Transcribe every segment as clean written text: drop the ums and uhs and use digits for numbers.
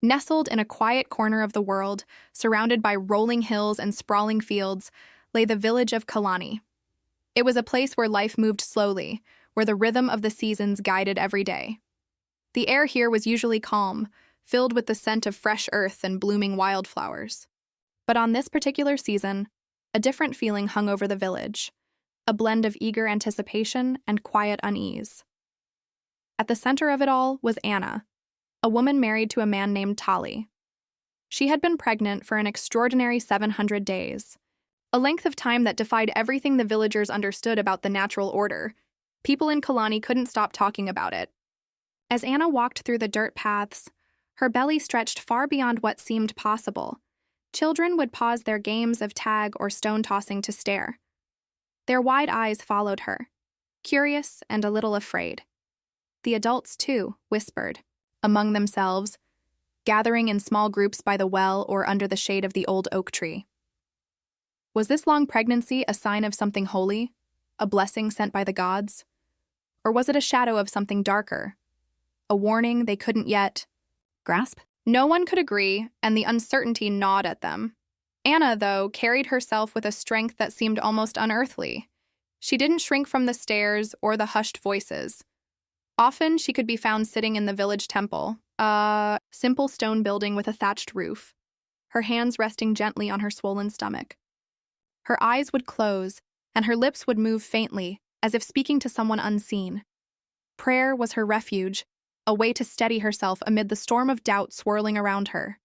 Nestled in a quiet corner of the world, surrounded by rolling hills and sprawling fields, lay the village of Kalani. It was a place where life moved slowly, where the rhythm of the seasons guided every day. The air here was usually calm, filled with the scent of fresh earth and blooming wildflowers. But on this particular season, a different feeling hung over the village, a blend of eager anticipation and quiet unease. At the center of it all was Anna, a woman married to a man named Tali. She had been pregnant for an extraordinary 700 days, a length of time that defied everything the villagers understood about the natural order. People in Kalani couldn't stop talking about it. As Anna walked through the dirt paths, her belly stretched far beyond what seemed possible. Children would pause their games of tag or stone tossing to stare. Their wide eyes followed her, curious and a little afraid. The adults, too, whispered, among themselves, gathering in small groups by the well or under the shade of the old oak tree. Was this long pregnancy a sign of something holy, a blessing sent by the gods? Or was it a shadow of something darker, a warning they couldn't yet grasp? No one could agree, and the uncertainty gnawed at them. Anna, though, carried herself with a strength that seemed almost unearthly. She didn't shrink from the stares or the hushed voices. Often she could be found sitting in the village temple, a simple stone building with a thatched roof, her hands resting gently on her swollen stomach. Her eyes would close, and her lips would move faintly, as if speaking to someone unseen. Prayer was her refuge, a way to steady herself amid the storm of doubt swirling around her.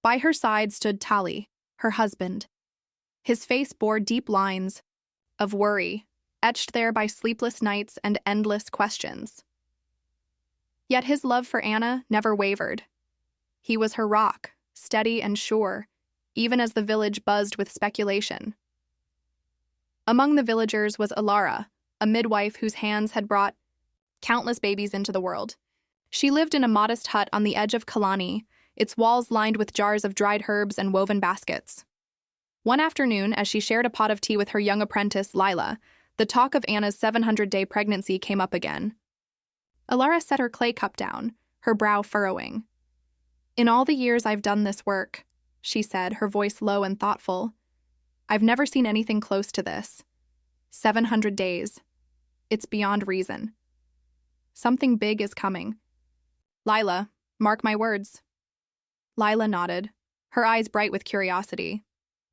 By her side stood Tali, her husband. His face bore deep lines of worry, etched there by sleepless nights and endless questions. Yet his love for Anna never wavered. He was her rock, steady and sure, even as the village buzzed with speculation. Among the villagers was Alara, a midwife whose hands had brought countless babies into the world. She lived in a modest hut on the edge of Kalani, its walls lined with jars of dried herbs and woven baskets. One afternoon, as she shared a pot of tea with her young apprentice, Lila, the talk of Anna's 700-day pregnancy came up again. Alara set her clay cup down, her brow furrowing. "In all the years I've done this work," she said, her voice low and thoughtful, "I've never seen anything close to this. 700 days. It's beyond reason. Something big is coming. Lila, mark my words." Lila nodded, her eyes bright with curiosity,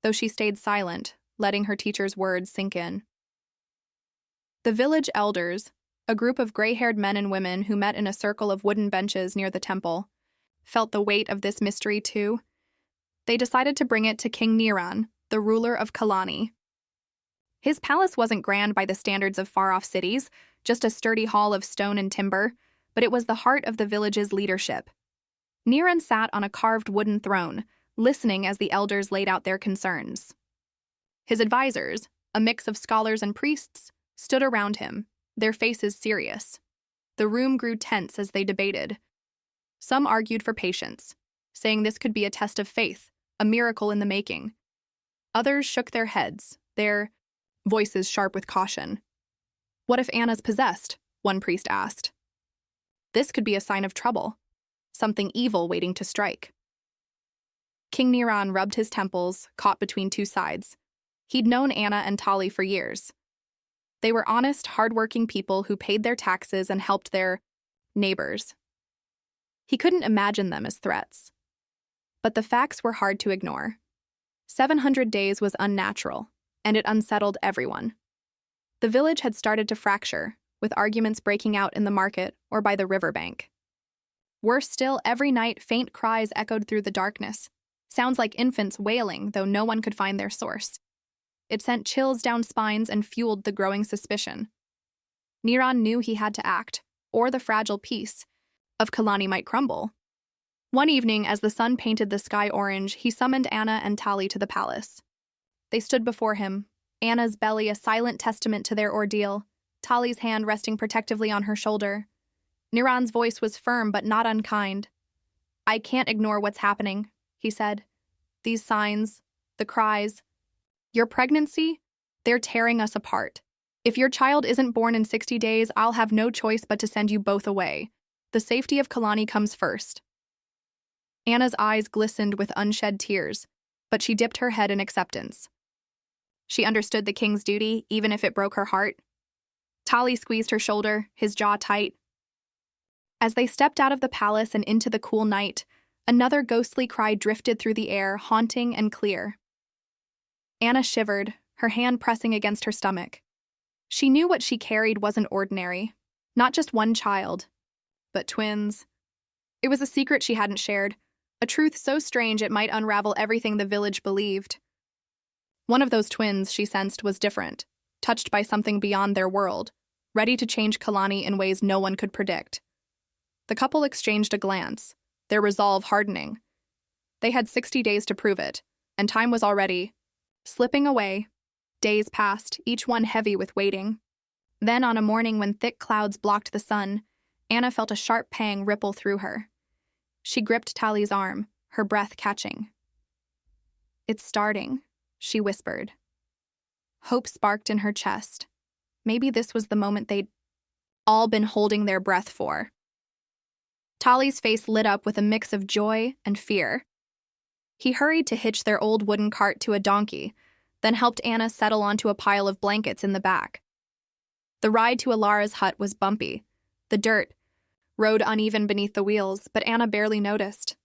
though she stayed silent, letting her teacher's words sink in. The village elders, a group of gray-haired men and women who met in a circle of wooden benches near the temple, felt the weight of this mystery too. They decided to bring it to King Niran, the ruler of Kalani. His palace wasn't grand by the standards of far-off cities, just a sturdy hall of stone and timber, but it was the heart of the village's leadership. Niran sat on a carved wooden throne, listening as the elders laid out their concerns. His advisors, a mix of scholars and priests, stood around him, their faces serious. The room grew tense as they debated. Some argued for patience, saying this could be a test of faith, a miracle in the making. Others shook their heads, their voices sharp with caution. "What if Anna's possessed?" one priest asked. "This could be a sign of trouble, something evil waiting to strike." King Niran rubbed his temples, caught between two sides. He'd known Anna and Tali for years. They were honest, hard-working people who paid their taxes and helped their neighbors. He couldn't imagine them as threats. But the facts were hard to ignore. 700 days was unnatural, and it unsettled everyone. The village had started to fracture, with arguments breaking out in the market or by the riverbank. Worse still, every night faint cries echoed through the darkness, sounds like infants wailing, though no one could find their source. It sent chills down spines and fueled the growing suspicion. Niran knew he had to act, or the fragile peace of Kalani might crumble. One evening, as the sun painted the sky orange, he summoned Anna and Tali to the palace. They stood before him, Anna's belly a silent testament to their ordeal, Tali's hand resting protectively on her shoulder. Niran's voice was firm but not unkind. "I can't ignore what's happening," he said. "These signs, the cries. Your pregnancy, they're tearing us apart. If your child isn't born in 60 days, I'll have no choice but to send you both away. The safety of Kalani comes first." Anna's eyes glistened with unshed tears, but she dipped her head in acceptance. She understood the king's duty, even if it broke her heart. Tali squeezed her shoulder, his jaw tight. As they stepped out of the palace and into the cool night, another ghostly cry drifted through the air, haunting and clear. Anna shivered, her hand pressing against her stomach. She knew what she carried wasn't ordinary. Not just one child, but twins. It was a secret she hadn't shared, a truth so strange it might unravel everything the village believed. One of those twins, she sensed, was different, touched by something beyond their world, ready to change Kalani in ways no one could predict. The couple exchanged a glance, their resolve hardening. They had 60 days to prove it, and time was already slipping away. Days passed, each one heavy with waiting. Then, on a morning when thick clouds blocked the sun, Anna felt a sharp pang ripple through her. She gripped Tali's arm, her breath catching. "It's starting," she whispered. Hope sparked in her chest. Maybe this was the moment they'd all been holding their breath for. Tali's face lit up with a mix of joy and fear. He hurried to hitch their old wooden cart to a donkey, then helped Anna settle onto a pile of blankets in the back. The ride to Alara's hut was bumpy. The dirt rode uneven beneath the wheels, but Anna barely noticed.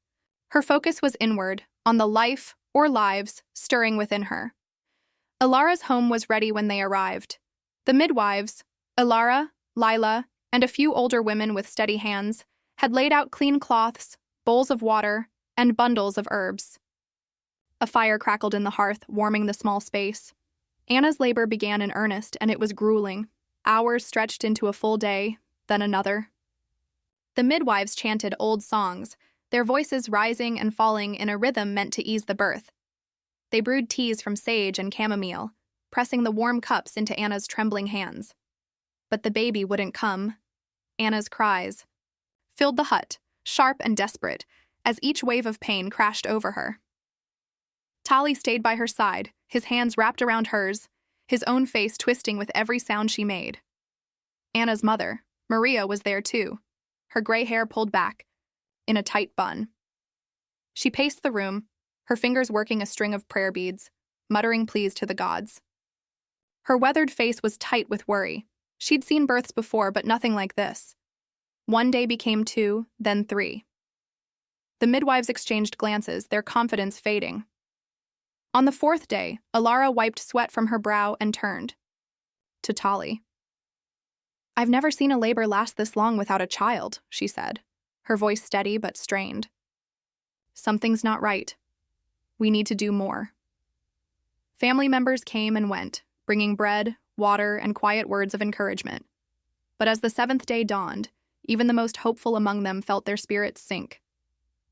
Her focus was inward, on the life or lives stirring within her. Alara's home was ready when they arrived. The midwives, Alara, Lila, and a few older women with steady hands, had laid out clean cloths, bowls of water, and bundles of herbs. A fire crackled in the hearth, warming the small space. Anna's labor began in earnest, and it was grueling. Hours stretched into a full day, then another. The midwives chanted old songs, their voices rising and falling in a rhythm meant to ease the birth. They brewed teas from sage and chamomile, pressing the warm cups into Anna's trembling hands. But the baby wouldn't come. Anna's cries filled the hut, sharp and desperate, as each wave of pain crashed over her. Tali stayed by her side, his hands wrapped around hers, his own face twisting with every sound she made. Anna's mother, Maria, was there too, her gray hair pulled back, in a tight bun. She paced the room, her fingers working a string of prayer beads, muttering pleas to the gods. Her weathered face was tight with worry. She'd seen births before, but nothing like this. One day became 2, then 3. The midwives exchanged glances, their confidence fading. On the 4th day, Alara wiped sweat from her brow and turned to Tali. "I've never seen a labor last this long without a child," she said, her voice steady but strained. "Something's not right. We need to do more." Family members came and went, bringing bread, water, and quiet words of encouragement. But as the 7th day dawned, even the most hopeful among them felt their spirits sink.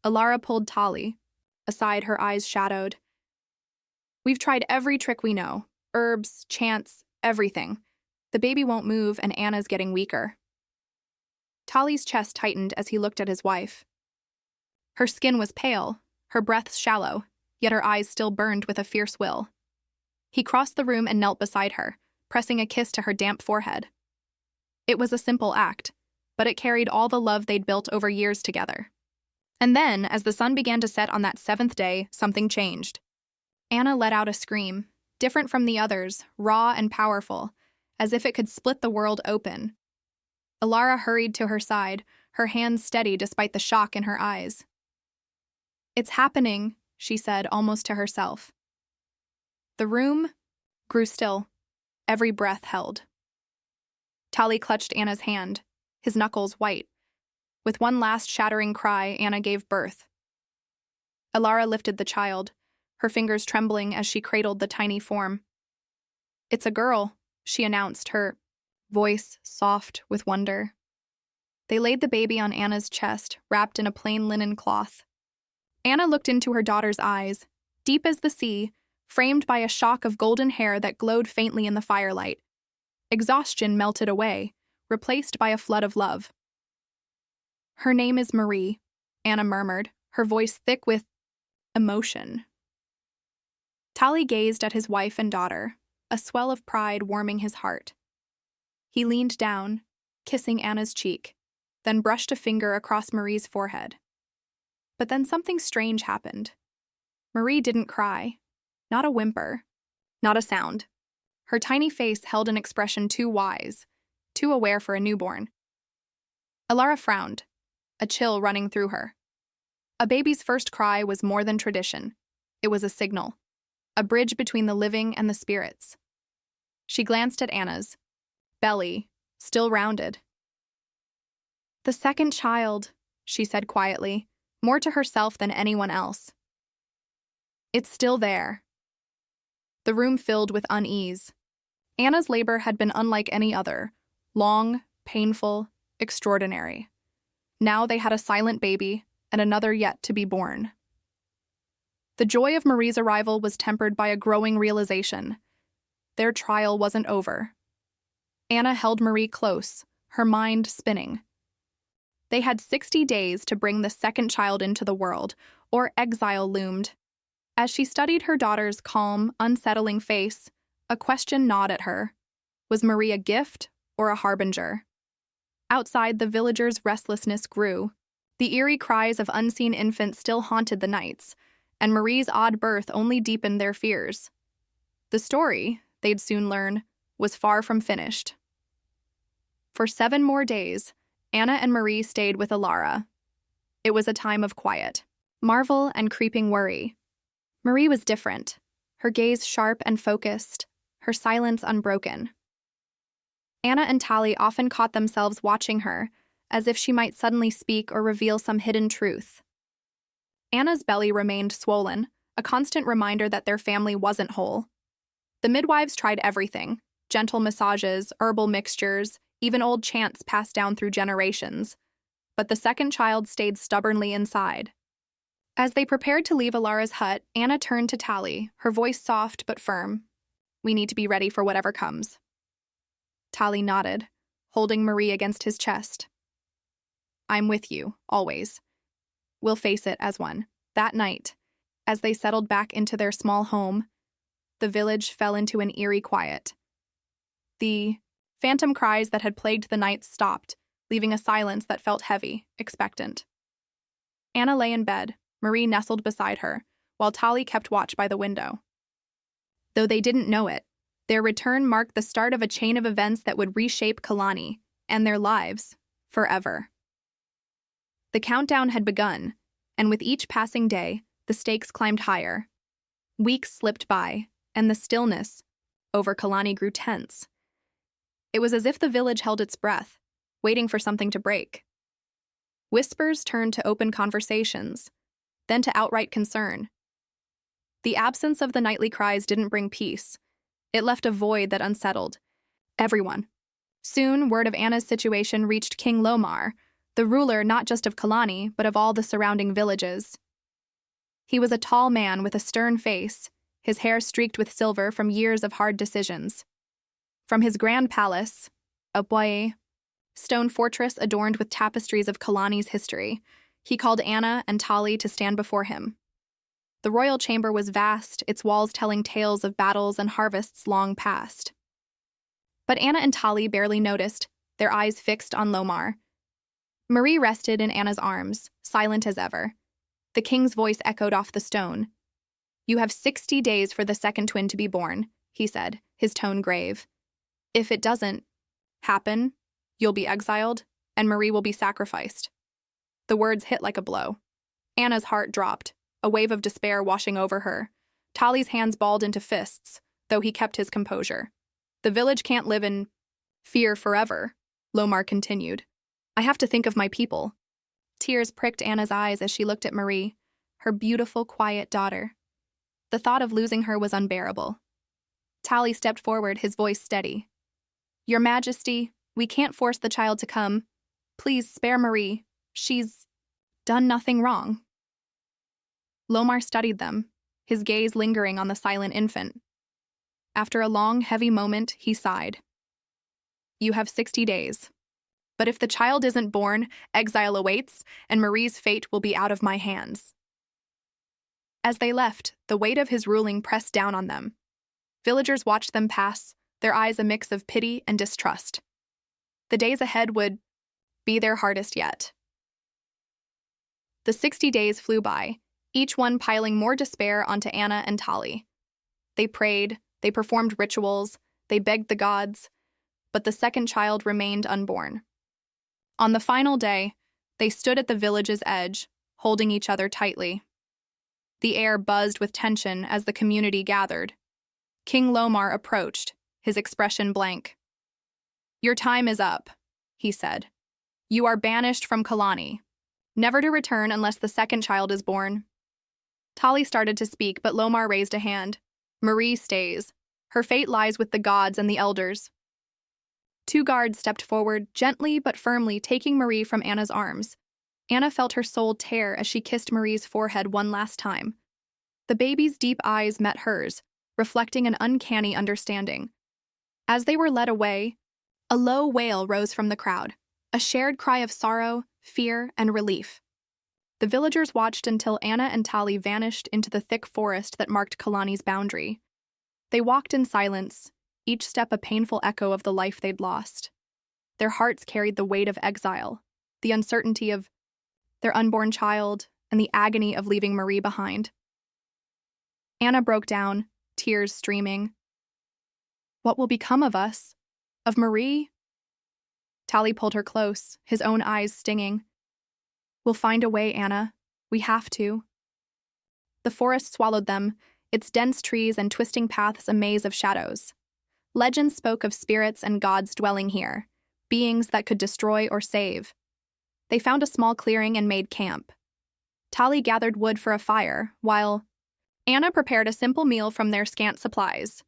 Alara pulled Tali aside, her eyes shadowed. "We've tried every trick we know, herbs, chants, everything. The baby won't move and Anna's getting weaker." Tali's chest tightened as he looked at his wife. Her skin was pale, her breath shallow, yet her eyes still burned with a fierce will. He crossed the room and knelt beside her, pressing a kiss to her damp forehead. It was a simple act, but it carried all the love they'd built over years together. And then, as the sun began to set on that 7th day, something changed. Anna let out a scream, different from the others, raw and powerful, as if it could split the world open. Alara hurried to her side, her hands steady despite the shock in her eyes. "It's happening," she said, almost to herself. The room grew still, every breath held. Tali clutched Anna's hand, his knuckles white. With one last shattering cry, Anna gave birth. Alara lifted the child, her fingers trembling as she cradled the tiny form. "It's a girl," she announced, her voice soft with wonder. They laid the baby on Anna's chest, wrapped in a plain linen cloth. Anna looked into her daughter's eyes, deep as the sea, framed by a shock of golden hair that glowed faintly in the firelight. Exhaustion melted away, replaced by a flood of love. "Her name is Marie," Anna murmured, her voice thick with emotion. Tali gazed at his wife and daughter, a swell of pride warming his heart. He leaned down, kissing Anna's cheek, then brushed a finger across Marie's forehead. But then something strange happened. Marie didn't cry. Not a whimper. Not a sound. Her tiny face held an expression too wise, too aware for a newborn. Alara frowned, a chill running through her. A baby's first cry was more than tradition. It was a signal, a bridge between the living and the spirits. She glanced at Anna's belly, still rounded. "The second child," she said quietly, more to herself than anyone else. "It's still there." The room filled with unease. Anna's labor had been unlike any other, long, painful, extraordinary. Now they had a silent baby and another yet to be born. The joy of Marie's arrival was tempered by a growing realization. Their trial wasn't over. Anna held Marie close, her mind spinning. They had 60 days to bring the second child into the world, or exile loomed. As she studied her daughter's calm, unsettling face, a question gnawed at her. Was Marie a gift or a harbinger? Outside, the villagers' restlessness grew. The eerie cries of unseen infants still haunted the nights, and Marie's odd birth only deepened their fears. The story, they'd soon learn, was far from finished. For 7 more days, Anna and Marie stayed with Alara. It was a time of quiet, marvel, and creeping worry. Marie was different, her gaze sharp and focused, her silence unbroken. Anna and Tali often caught themselves watching her, as if she might suddenly speak or reveal some hidden truth. Anna's belly remained swollen, a constant reminder that their family wasn't whole. The midwives tried everything: gentle massages, herbal mixtures, even old chants passed down through generations. But the second child stayed stubbornly inside. As they prepared to leave Alara's hut, Anna turned to Tali, her voice soft but firm. "We need to be ready for whatever comes." Tali nodded, holding Marie against his chest. "I'm with you, always. We'll face it as one." That night, as they settled back into their small home, the village fell into an eerie quiet. The phantom cries that had plagued the nights stopped, leaving a silence that felt heavy, expectant. Anna lay in bed, Marie nestled beside her, while Tali kept watch by the window. Though they didn't know it, their return marked the start of a chain of events that would reshape Kalani and their lives forever. The countdown had begun, and with each passing day, the stakes climbed higher. Weeks slipped by, and the stillness over Kalani grew tense. It was as if the village held its breath, waiting for something to break. Whispers turned to open conversations, then to outright concern. The absence of the nightly cries didn't bring peace. It left a void that unsettled everyone. Soon, word of Anna's situation reached King Lomar, the ruler not just of Kalani, but of all the surrounding villages. He was a tall man with a stern face, his hair streaked with silver from years of hard decisions. From his grand palace, a boye, stone fortress adorned with tapestries of Kalani's history, he called Anna and Tali to stand before him. The royal chamber was vast, its walls telling tales of battles and harvests long past. But Anna and Tali barely noticed, their eyes fixed on Lomar. Marie rested in Anna's arms, silent as ever. The king's voice echoed off the stone. "You have 60 days for the second twin to be born," he said, his tone grave. "If it doesn't happen, you'll be exiled, and Marie will be sacrificed." The words hit like a blow. Anna's heart dropped, a wave of despair washing over her. Tali's hands balled into fists, though he kept his composure. "The village can't live in fear forever," Lomar continued. "I have to think of my people." Tears pricked Anna's eyes as she looked at Marie, her beautiful, quiet daughter. The thought of losing her was unbearable. Tali stepped forward, his voice steady. "Your Majesty, we can't force the child to come. Please spare Marie. She's done nothing wrong." Lomar studied them, his gaze lingering on the silent infant. After a long, heavy moment, he sighed. "You have 60 days. But if the child isn't born, exile awaits, and Marie's fate will be out of my hands." As they left, the weight of his ruling pressed down on them. Villagers watched them pass, their eyes a mix of pity and distrust. The days ahead would be their hardest yet. The 60 days flew by, each one piling more despair onto Anna and Tali. They prayed, they performed rituals, they begged the gods, but the second child remained unborn. On the final day, they stood at the village's edge, holding each other tightly. The air buzzed with tension as the community gathered. King Lomar approached, his expression blank. "Your time is up," he said. "You are banished from Kalani, never to return unless the second child is born." Tali started to speak, but Lomar raised a hand. "Marie stays. Her fate lies with the gods and the elders." Two guards stepped forward, gently but firmly taking Marie from Anna's arms. Anna felt her soul tear as she kissed Marie's forehead one last time. The baby's deep eyes met hers, reflecting an uncanny understanding. As they were led away, a low wail rose from the crowd, a shared cry of sorrow, fear, and relief. The villagers watched until Anna and Tali vanished into the thick forest that marked Kalani's boundary. They walked in silence, each step a painful echo of the life they'd lost. Their hearts carried the weight of exile, the uncertainty of their unborn child, and the agony of leaving Marie behind. Anna broke down, tears streaming. "What will become of us? Of Marie?" Tali pulled her close, his own eyes stinging. "We'll find a way, Anna. We have to." The forest swallowed them, its dense trees and twisting paths a maze of shadows. Legends spoke of spirits and gods dwelling here, beings that could destroy or save. They found a small clearing and made camp. Tali gathered wood for a fire, while Anna prepared a simple meal from their scant supplies.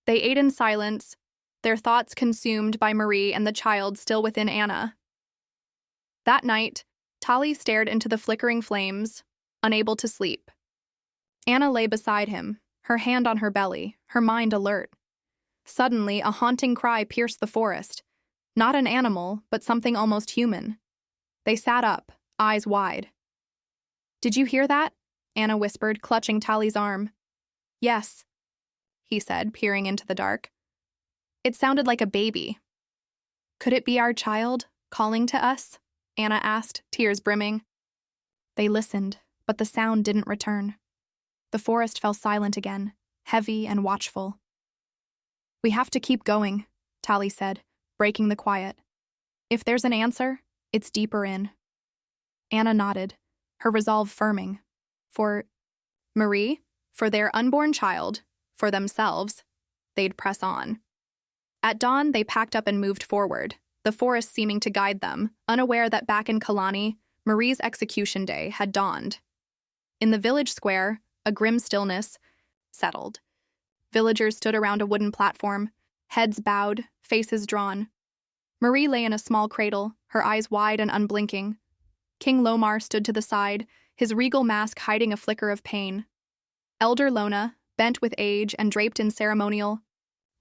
They ate in silence, their thoughts consumed by Marie and the child still within Anna. That night, Tali stared into the flickering flames, unable to sleep. Anna lay beside him, her hand on her belly, her mind alert. Suddenly, a haunting cry pierced the forest. Not an animal, but something almost human. They sat up, eyes wide. "Did you hear that?" Anna whispered, clutching Tali's arm. "Yes," he said, peering into the dark. "It sounded like a baby." "Could it be our child, calling to us?" Anna asked, tears brimming. They listened, but the sound didn't return. The forest fell silent again, heavy and watchful. "We have to keep going," Tali said, breaking the quiet. "If there's an answer, it's deeper in." Anna nodded, her resolve firming. For Marie, for their unborn child, for themselves, they'd press on. At dawn, they packed up and moved forward, the forest seeming to guide them, unaware that back in Kalani, Marie's execution day had dawned. In the village square, a grim stillness settled. Villagers stood around a wooden platform, heads bowed, faces drawn. Marie lay in a small cradle, her eyes wide and unblinking. King Lomar stood to the side, his regal mask hiding a flicker of pain. Elder Lona, bent with age and draped in ceremonial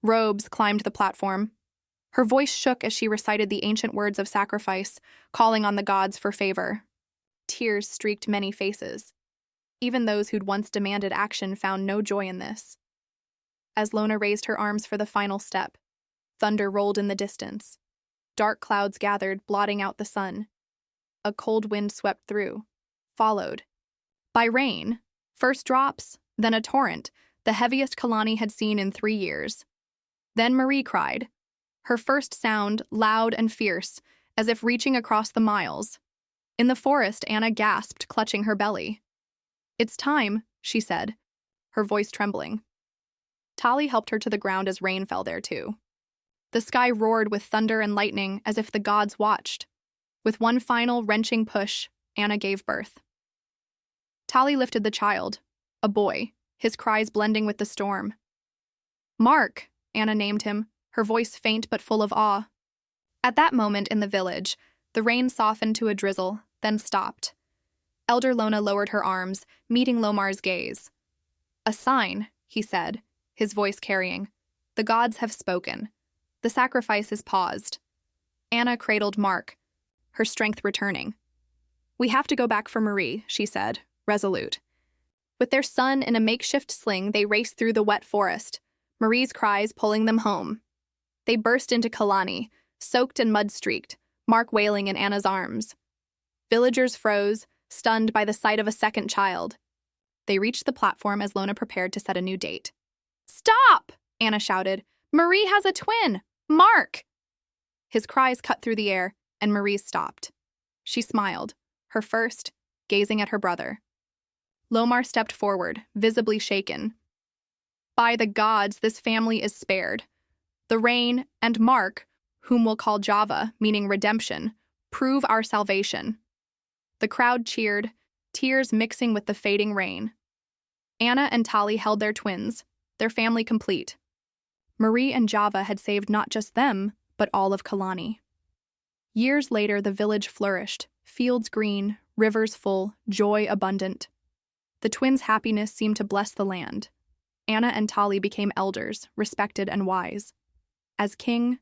robes, climbed the platform. Her voice shook as she recited the ancient words of sacrifice, calling on the gods for favor. Tears streaked many faces. Even those who'd once demanded action found no joy in this. As Lona raised her arms for the final step, thunder rolled in the distance. Dark clouds gathered, blotting out the sun. A cold wind swept through, followed by rain, first drops, then a torrent, the heaviest Kalani had seen in 3 years. Then Marie cried, her first sound loud and fierce, as if reaching across the miles. In the forest, Anna gasped, clutching her belly. "It's time," she said, her voice trembling. Tali helped her to the ground as rain fell there too. The sky roared with thunder and lightning as if the gods watched. With one final wrenching push, Anna gave birth. Tali lifted the child, a boy, his cries blending with the storm. "Mark," Anna named him, her voice faint but full of awe. At that moment in the village, the rain softened to a drizzle, then stopped. Elder Lona lowered her arms, meeting Lomar's gaze. "A sign," he said, his voice carrying. "The gods have spoken. The sacrifice is paused." Anna cradled Mark, her strength returning. "We have to go back for Marie," she said, resolute. With their son in a makeshift sling, they raced through the wet forest, Marie's cries pulling them home. They burst into Kalani, soaked and mud-streaked, Mark wailing in Anna's arms. Villagers froze, stunned by the sight of a second child. They reached the platform as Lona prepared to set a new date. "Stop!" Anna shouted. "Marie has a twin! Mark!" His cries cut through the air, and Marie stopped. She smiled, her first, gazing at her brother. Lomar stepped forward, visibly shaken. "By the gods, this family is spared. The rain and Mark, whom we'll call Java, meaning redemption, prove our salvation." The crowd cheered, tears mixing with the fading rain. Anna and Tali held their twins, their family complete. Marie and Java had saved not just them, but all of Kalani. Years later, the village flourished, fields green, rivers full, joy abundant. The twins' happiness seemed to bless the land. Anna and Tali became elders, respected and wise. As king,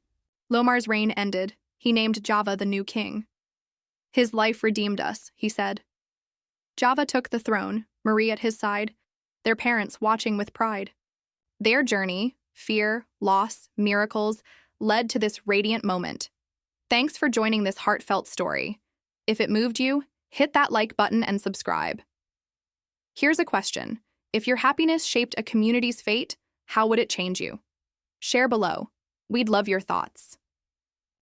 Lomar's reign ended. He named Java the new king. "His life redeemed us," he said. Java took the throne, Marie at his side, their parents watching with pride. Their journey, fear, loss, miracles, led to this radiant moment. Thanks for joining this heartfelt story. If it moved you, hit that like button and subscribe. Here's a question. If your happiness shaped a community's fate, how would it change you? Share below. We'd love your thoughts.